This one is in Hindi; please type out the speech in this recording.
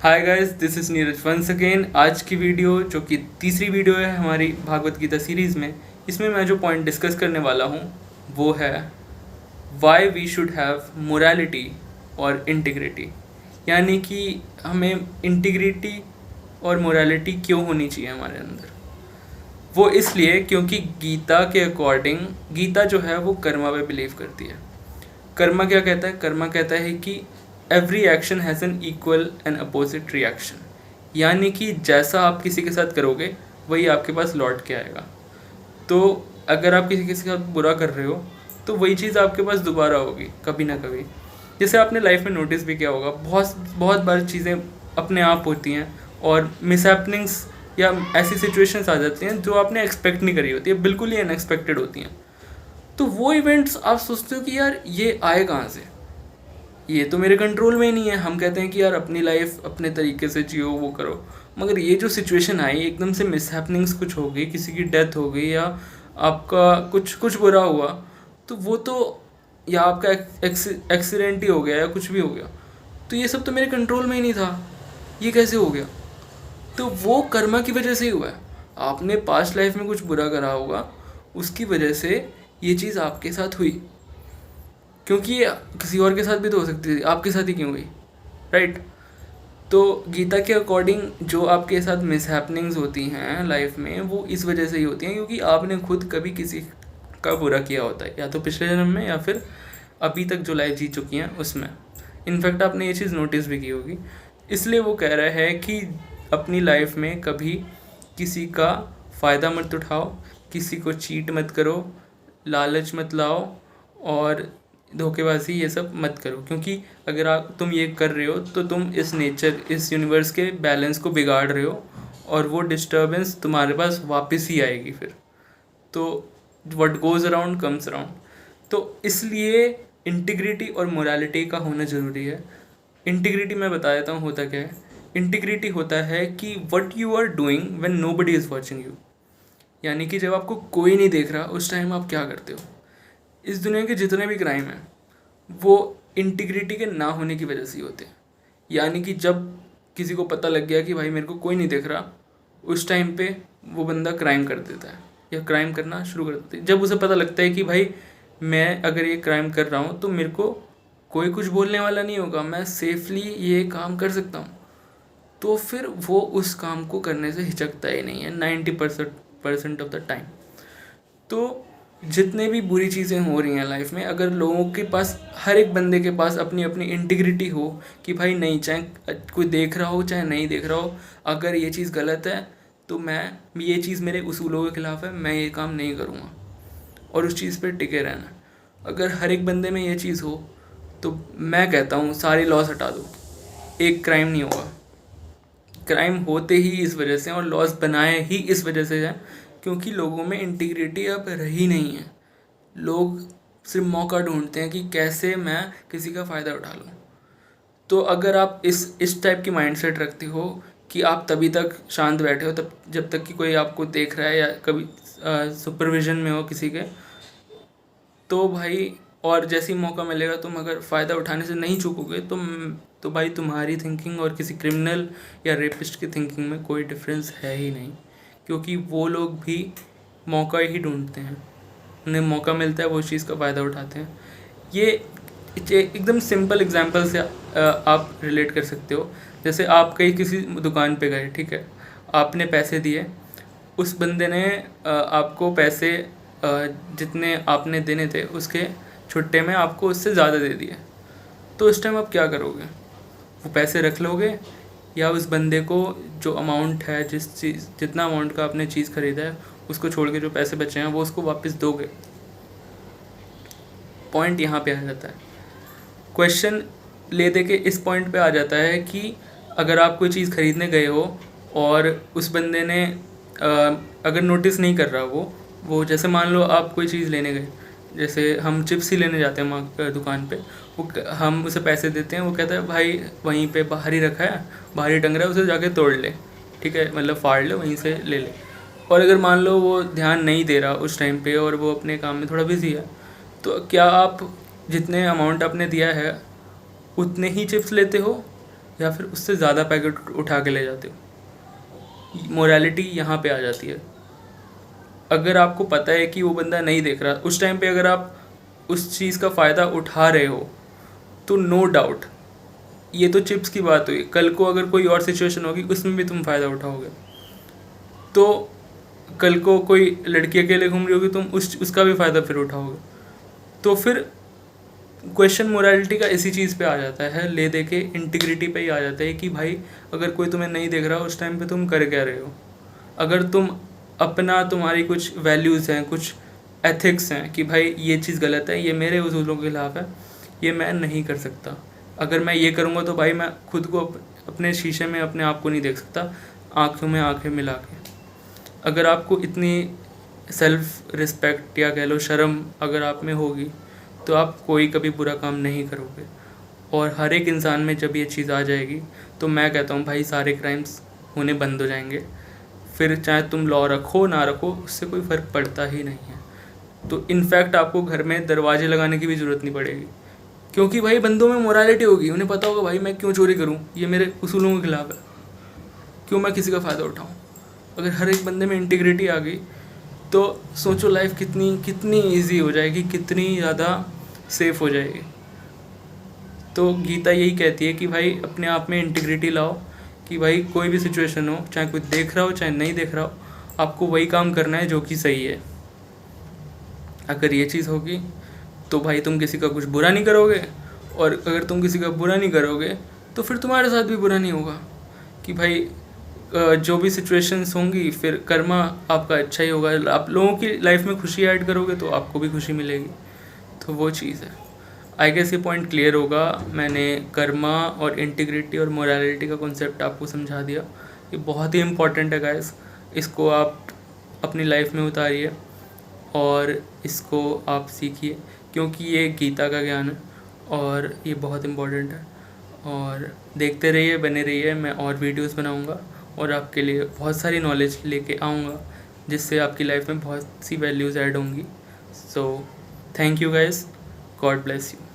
Hi guys, this is Neeraj once again. आज की वीडियो जो कि तीसरी वीडियो है हमारी भागवत गीता सीरीज़ में, इसमें मैं जो पॉइंट डिस्कस करने वाला हूँ वो है why we should have morality और इंटीग्रिटी। यानी कि हमें इंटीग्रिटी और मोरालिटी क्यों होनी चाहिए हमारे अंदर। वो इसलिए क्योंकि गीता के अकॉर्डिंग गीता जो है वो कर्मा पे बिलीव करती है। कर्मा क्या कहता है? कर्मा कहता है कि every action has an equal and opposite reaction. यानी कि जैसा आप किसी के साथ करोगे वही आपके पास लौट के आएगा। तो अगर आप किसी के साथ बुरा कर रहे हो तो वही चीज़ आपके पास दोबारा होगी कभी ना कभी। जैसे आपने लाइफ में नोटिस भी किया होगा, बहुत बहुत बार चीज़ें अपने आप होती हैं और मिसहैपनिंग्स या ऐसी सिचुएशंस आ जाती हैं जो आपने एक्सपेक्ट नहीं करी होती है, बिल्कुल ही अनएक्सपेक्टेड होती हैं। तो वो इवेंट्स आप सोचते हो कि यार ये आए कहाँ से, ये तो मेरे कंट्रोल में ही नहीं है। हम कहते हैं कि यार अपनी लाइफ अपने तरीके से जियो, वो करो, मगर ये जो सिचुएशन आई एकदम से, मिसहैपनिंग्स कुछ हो गई, किसी की डेथ हो गई या आपका कुछ कुछ बुरा हुआ, तो वो तो या आपका एक्सीडेंट ही हो गया या कुछ भी हो गया, तो ये सब तो मेरे कंट्रोल में ही नहीं था, ये कैसे हो गया? तो वो कर्मा की वजह से ही हुआ है। आपने पास्ट लाइफ में कुछ बुरा करा होगा, उसकी वजह से ये चीज़ आपके साथ हुई। क्योंकि ये किसी और के साथ भी तो हो सकती थी, आपके साथ ही क्यों हुई, राइट? तो गीता के अकॉर्डिंग जो आपके साथ मिसहैपनिंग्स होती हैं लाइफ में, वो इस वजह से ही होती हैं क्योंकि आपने खुद कभी किसी का बुरा किया होता है, या तो पिछले जन्म में या फिर अभी तक जो लाइफ जी चुकी हैं उसमें। इनफैक्ट आपने ये चीज़ नोटिस भी की होगी। इसलिए वो कह रहा है कि अपनी लाइफ में कभी किसी का फ़ायदा मत उठाओ, किसी को चीट मत करो, लालच मत लाओ और धोखेबाजी ये सब मत करो। क्योंकि अगर तुम ये कर रहे हो तो तुम इस नेचर, इस यूनिवर्स के बैलेंस को बिगाड़ रहे हो और वो डिस्टर्बेंस तुम्हारे पास वापस ही आएगी फिर। तो what goes around comes around. तो इसलिए इंटीग्रिटी और मोरालिटी का होना ज़रूरी है। इंटीग्रिटी मैं बता देता हूँ होता क्या है। इंटीग्रिटी होता है कि what you are doing when nobody is watching you. यानी कि जब आपको कोई नहीं देख रहा उस टाइम आप क्या करते हो। इस दुनिया के जितने भी क्राइम हैं वो इंटीग्रिटी के ना होने की वजह से ही होते हैं। यानी कि जब किसी को पता लग गया कि भाई मेरे को कोई नहीं देख रहा, उस टाइम पे वो बंदा क्राइम कर देता है या क्राइम करना शुरू कर देता है। जब उसे पता लगता है कि भाई मैं अगर ये क्राइम कर रहा हूँ तो मेरे को कोई कुछ बोलने वाला नहीं होगा, मैं सेफली ये काम कर सकता हूँ, तो फिर वो उस काम को करने से हिचकता ही नहीं है 90% ऑफ द टाइम। तो जितने भी बुरी चीज़ें हो रही हैं लाइफ में, अगर लोगों के पास, हर एक बंदे के पास अपनी अपनी इंटीग्रिटी हो कि भाई नहीं, चाहे कोई देख रहा हो चाहे नहीं देख रहा हो, अगर ये चीज़ गलत है तो मैं ये चीज़ मेरे उसूलों के खिलाफ़ है, मैं ये काम नहीं करूँगा, और उस चीज़ पे टिके रहना। अगर हर एक बंदे में ये चीज़ हो तो मैं कहता हूँ सारी लॉस हटा दो, एक क्राइम नहीं होगा। क्राइम होते ही इस वजह से और लॉस बनाए ही इस वजह से है क्योंकि लोगों में इंटीग्रिटी अब रही नहीं है। लोग सिर्फ मौका ढूंढते हैं कि कैसे मैं किसी का फ़ायदा उठा लूँ। तो अगर आप इस टाइप की माइंडसेट रखते हो कि आप तभी तक शांत बैठे हो तब जब तक कि कोई आपको देख रहा है या कभी सुपरविज़न में हो किसी के, तो भाई, और जैसे ही मौका मिलेगा तुम अगर फ़ायदा उठाने से नहीं चूकोगे तो भाई तुम्हारी थिंकिंग और किसी क्रिमिनल या रेपिस्ट की थिंकिंग में कोई डिफरेंस है ही नहीं। क्योंकि वो लोग भी मौका ही ढूंढते हैं, उन्हें मौका मिलता है वो उस चीज़ का फ़ायदा उठाते हैं। ये एकदम सिंपल एग्जांपल से आप रिलेट कर सकते हो। जैसे आप कहीं किसी दुकान पे गए, ठीक है, आपने पैसे दिए, उस बंदे ने आपको पैसे जितने आपने देने थे उसके छुट्टे में आपको उससे ज़्यादा दे दिए, तो उस टाइम आप क्या करोगे? वो पैसे रख लोगे या उस बंदे को जो अमाउंट है, जितना अमाउंट का आपने चीज़ ख़रीदा है उसको छोड़ के जो पैसे बचे हैं वो उसको वापस दोगे? पॉइंट यहाँ पे आ जाता है। क्वेश्चन ले दे के इस पॉइंट पे आ जाता है कि अगर आप कोई चीज़ ख़रीदने गए हो और उस बंदे ने अगर नोटिस नहीं कर रहा, वो जैसे मान लो आप कोई चीज़ लेने गए, जैसे हम चिप्स ही लेने जाते हैं दुकान पे, वो हम उसे पैसे देते हैं, वो कहता है भाई वहीं पे बाहर ही रखा है, बाहर ही टंग रहा है, उसे जाके तोड़ ले, ठीक है, मतलब फाड़ ले, वहीं से ले ले। और अगर मान लो वो ध्यान नहीं दे रहा उस टाइम पे और वो अपने काम में थोड़ा बिजी है, तो क्या आप जितने अमाउंट आपने दिया है उतने ही चिप्स लेते हो या फिर उससे ज़्यादा पैकेट उठा के ले जाते हो। मोरालिटी यहाँ पे आ जाती है। अगर आपको पता है कि वो बंदा नहीं देख रहा, उस टाइम पे अगर आप उस चीज़ का फ़ायदा उठा रहे हो तो नो डाउट, ये तो चिप्स की बात हुई, कल को अगर कोई और सिचुएशन होगी उसमें भी तुम फ़ायदा उठाओगे। तो कल को कोई लड़की अकेले घूम रही होगी, तुम उसका भी फ़ायदा फिर उठाओगे। तो फिर क्वेश्चन मोरालिटी का इसी चीज़ पे आ जाता है, ले दे के इंटीग्रिटी पे ही आ जाता है कि भाई अगर कोई तुम्हें नहीं देख रहा उस टाइम पे तुम कर क्या रहे हो। अगर तुम्हारी कुछ वैल्यूज़ हैं, कुछ एथिक्स हैं कि भाई ये चीज़ गलत है, ये मेरे उसूलों के खिलाफ है, ये मैं नहीं कर सकता, अगर मैं ये करूँगा तो भाई मैं खुद को अपने शीशे में अपने आप को नहीं देख सकता आँखों में आँखें मिला के। अगर आपको इतनी सेल्फ रिस्पेक्ट या कह लो शर्म अगर आप में होगी तो आप कोई कभी बुरा काम नहीं करोगे। और हर एक इंसान में जब ये चीज़ आ जाएगी तो मैं कहता हूँ भाई सारे क्राइम्स होने बंद हो जाएंगे। फिर चाहे तुम लॉ रखो ना रखो, उससे कोई फ़र्क पड़ता ही नहीं है। तो इनफैक्ट आपको घर में दरवाजे लगाने की भी ज़रूरत नहीं पड़ेगी, क्योंकि भाई बंदों में मोरालिटी होगी, उन्हें पता होगा भाई मैं क्यों चोरी करूँ, ये मेरे उसूलों के खिलाफ है, क्यों मैं किसी का फ़ायदा उठाऊँ। अगर हर एक बंदे में इंटीग्रिटी आ गई तो सोचो लाइफ कितनी ईजी हो जाएगी, कितनी ज़्यादा सेफ हो जाएगी। तो गीता यही कहती है कि भाई अपने आप में इंटीग्रिटी लाओ, कि भाई कोई भी सिचुएशन हो, चाहे कोई देख रहा हो चाहे नहीं देख रहा हो, आपको वही काम करना है जो कि सही है। अगर ये चीज़ होगी तो भाई तुम किसी का कुछ बुरा नहीं करोगे, और अगर तुम किसी का बुरा नहीं करोगे तो फिर तुम्हारे साथ भी बुरा नहीं होगा। कि भाई जो भी सिचुएशंस होंगी फिर कर्मा आपका अच्छा ही होगा। आप लोगों की लाइफ में खुशी ऐड करोगे तो आपको भी खुशी मिलेगी। तो वो चीज़ है। आई गेस ये पॉइंट क्लियर होगा। मैंने कर्मा और इंटीग्रिटी और मोरालिटी का कॉन्सेप्ट आपको समझा दिया। ये बहुत ही इम्पॉर्टेंट है गाइस, इसको आप अपनी लाइफ में उतारिए और इसको आप सीखिए, क्योंकि ये गीता का ज्ञान है और ये बहुत इम्पॉर्टेंट है। और देखते रहिए, बने रहिए, मैं और वीडियोस बनाऊंगा और आपके लिए बहुत सारी नॉलेज लेके आऊँगा, जिससे आपकी लाइफ में बहुत सी वैल्यूज़ ऐड होंगी। So thank you guys, God bless you.